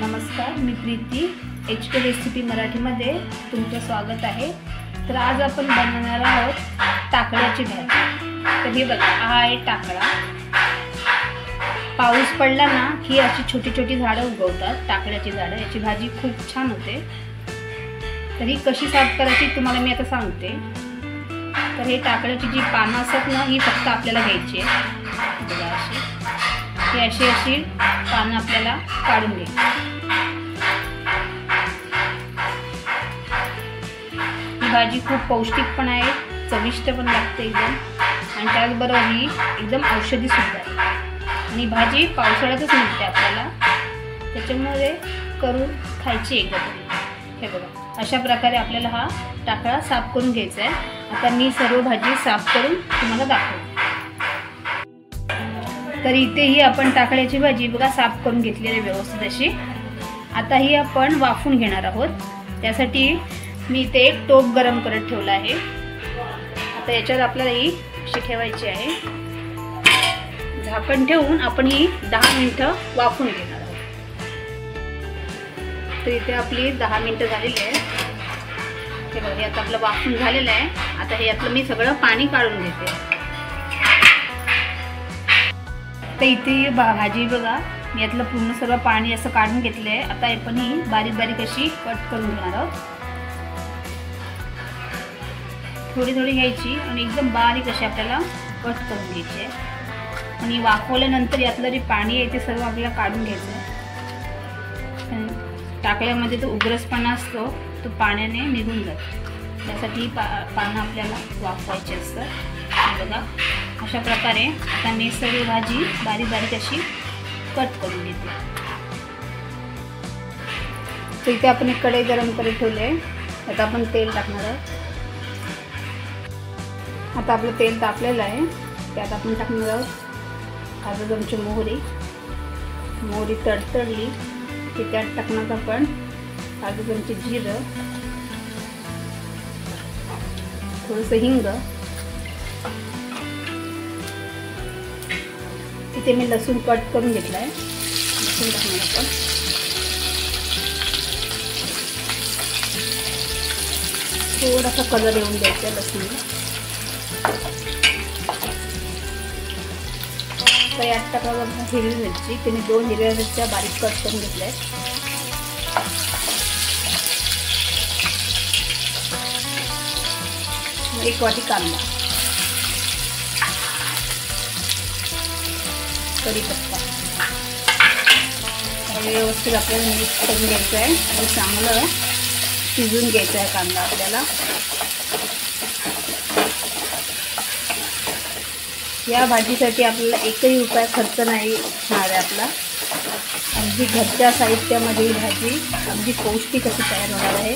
नमस्कार, मी Preeti HK recipe मराठीमध्ये तुमचं स्वागत आहे। तर आज आपण बनवणार आहोत टाकळ्याची भाजी। तर हे बघा, हा आहे टाकळा। पाऊस पडला ना की अशी छोटी छोटी झाडं उगवतात, टाकळ्याची झाडं। याची भाजी खूप छान होते। तर ही कशी साफ करायची तुम्हाला मी आता सांगते। तर हे टाकळ्याची जी पानं असतात ना, ही फक्त आपल्याला घ्यायची आहे। बघा अशी अशी पानं आपल्याला काढून घ्यायची। ही भाजी खूप पौष्टिक पण आहे, चविष्ट पण लागते एकदम, आणि त्याचबरोबर ही एकदम औषधी सुद्धा आहे। आणि भाजी पावसाळ्यातच मिळते आपल्याला, त्याच्यामुळे करून खायची एकदम। हे बघा, अशा प्रकारे आपल्याला हा टाकळा साफ करून घ्यायचा आहे। आता मी सर्व भाजी साफ करून तुम्हाला दाखवते। तर इथेही आपण टाकळ्याची भाजी बघा साफ करून घेतलेली आहे व्यवस्थित अशी। आता ही आपण वाफून घेणार आहोत। त्यासाठी मी इथे एक टोप गरम करत ठेवला आहे। आता याच्यावर आपल्याला ही अशी ठेवायची आहे। झाकण ठेवून आपण ही 10 मिनिटं वाफून घेणार आहोत। तर इथे आपली 10 मिनिटं झालेली आहे। हे बघा, हे आता आपलं वाफून झालेलं आहे। आता हे यातलं मी सगळं पाणी काढून घेते। तर इथे भाजी बघा, मी यातलं पूर्ण सर्व पाणी असं काढून घेतलं आहे। आता आपण ही बारीक बारीक अशी कट करून घेणार आहोत। थोडी थोडी घ्यायची आणि एकदम बारीक अशी आपल्याला कट करून घ्यायची आहे। आणि वाफवल्यानंतर यातलं जे पाणी आहे ते सर्व आपल्याला काढून घ्यायचं आहे। टाकल्यामध्ये तो उग्रसपणा असतो, तो पाण्याने निघून जातो। त्यासाठी पानं आपल्याला वाफवायची असतात। बघा, अशा प्रकारे आता मी सर्व भाजी बारीक बारीक अशी कट करून घेते। तर इथे आपण एक कढई गरम करत ठेवले। आता आपण तेल टाकणार आहोत। आता आपलं तेल तापलेलं आहे, त्यात आपण टाकणार आहोत अर्धा चमचा मोहरी। मोहरी तडतडली की त्यात टाकणार आपण अर्धा चमचे जिरं, थोडंसं हिंग। इथे मी लसूण कट करून घेतला आहे, लसूण टाकणार आपण। थोडासा कलर येऊन द्यायचा लसूणला। तर यात टाकणार आपण हिरवी मिरची। ते मी 2 हिरव्या मिरच्या बारीक कट करून घेतल्या आहेत। एक वाटी कांदा, कढीपत्ता। व्यवस्थित आपल्याला मिक्स करून घ्यायचं आहे आणि चांगलं शिजून घ्यायचं आहे कांदा आपल्याला। या भाजीसाठी आपल्याला एकही रुपया खर्च नाही होणार आहे आपला। अगदी घरच्या साहित्यामध्ये ही भाजी अगदी पौष्टिक अशी तयार होणार आहे।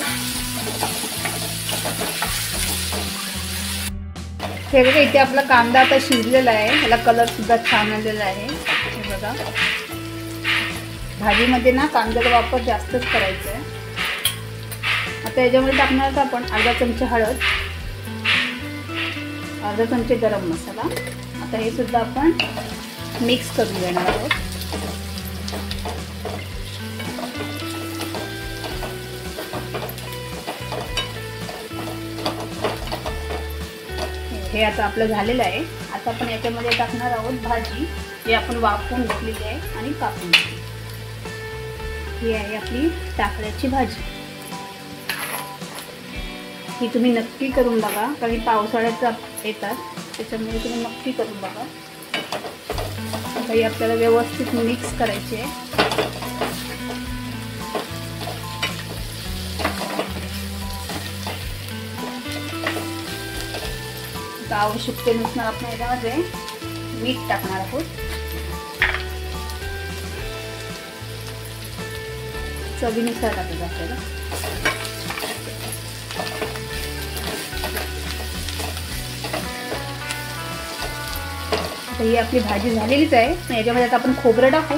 हे बघा, इथे आपला कांदा आता शिजलेला आहे, ह्याला कलर सुद्धा छान आलेला आहे। हे बघा, भाजीमध्ये ना कांद्याचा वापर जास्तच करायचा आहे। आता याच्यामध्ये टाकणार आपण अर्धा चमचा हळद, अर्धा चमचे गरम मसाला। आता हे सुद्धा आपण मिक्स करून घेणार आहोत। हे आता आपलं झालेलं आहे। आता आपण याच्यामध्ये टाकणार आहोत भाजी, जी आपण वाफवून घेतलेली आहे आणि कापून घेतली। ही आहे आपली टाकळ्याची भाजी। ही तुम्ही नक्की करून बघा, कारण पावसाळ्यात येतात, त्याच्यामुळे तुम्ही नक्की करून बघा। आता ही आपल्याला व्यवस्थित मिक्स करायची आहे। आवश्यकतेनुसार आपण याच्यामध्ये मीठ टाकणार आहोत। चवीनुसार टाकायचं आपल्याला। ही आपली भाजी झालेलीच आहे। याच्यामध्ये आता आपण खोबरं टाकू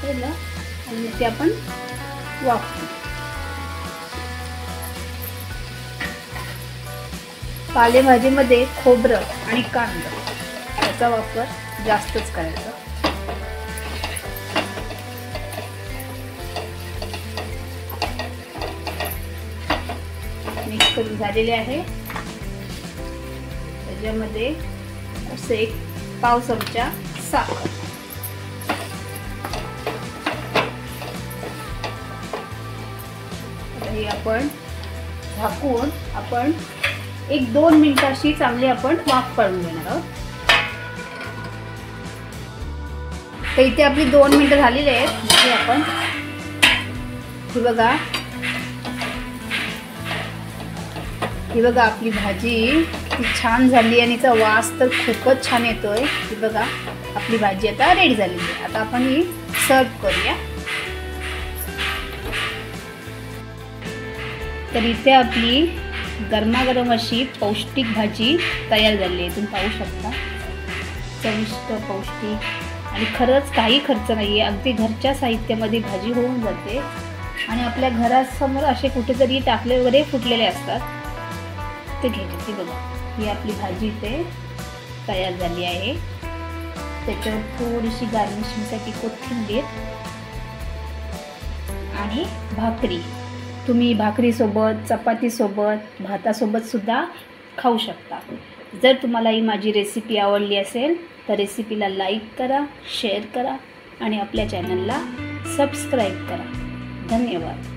आणि ते आपण वाफवू। पालेभाजीमध्ये खोबरं आणि कांदा याचा वापर जास्तच करायचा। सुरू झालेले आहे. त्याच्यामध्ये असे एक पाव चमचा साखर, हे आपण झाकून आपण 1-2 मिनिटाची चांगली आपण वाफ काढून घेणार आहोत. तर इथे आपली 2 मिनिटं झालेली आहेत. इथे आपण ही बघा आपली भाजी किती छान झाली आणि तिचा वास तर खूपच छान येतोय. ही बघा आपली भाजी आता रेडी झालेली आहे. आता आपण ही सर्व करूया. तर इथे आपली गरमागरम अशी पौष्टिक भाजी तयार झाली आहे. तुम्ही पाहू शकता, चविष्ट, पौष्टिक आणि खरंच काही खर्च नाही आहे. अगदी घरच्या साहित्यामध्ये भाजी होऊन जाते आणि आपल्या घरासमोर असे कुठेतरी टाकले वगैरे फुटलेले असतात ते घ्यायचे. ती बघा ही आपली भाजी इथे तयार झाली आहे. त्याच्यावर थोडीशी गार्निशिंगसाठी कोथिंबीर आणि भाकरी. तुम्ही भाकरीसोबत, चपातीसोबत, भातासोबत सुद्धा खाऊ शकता. जर तुम्हाला ही माझी रेसिपी आवडली असेल तर रेसिपीला लाईक करा, शेअर करा आणि आपल्या चॅनलला सबस्क्राईब करा. धन्यवाद.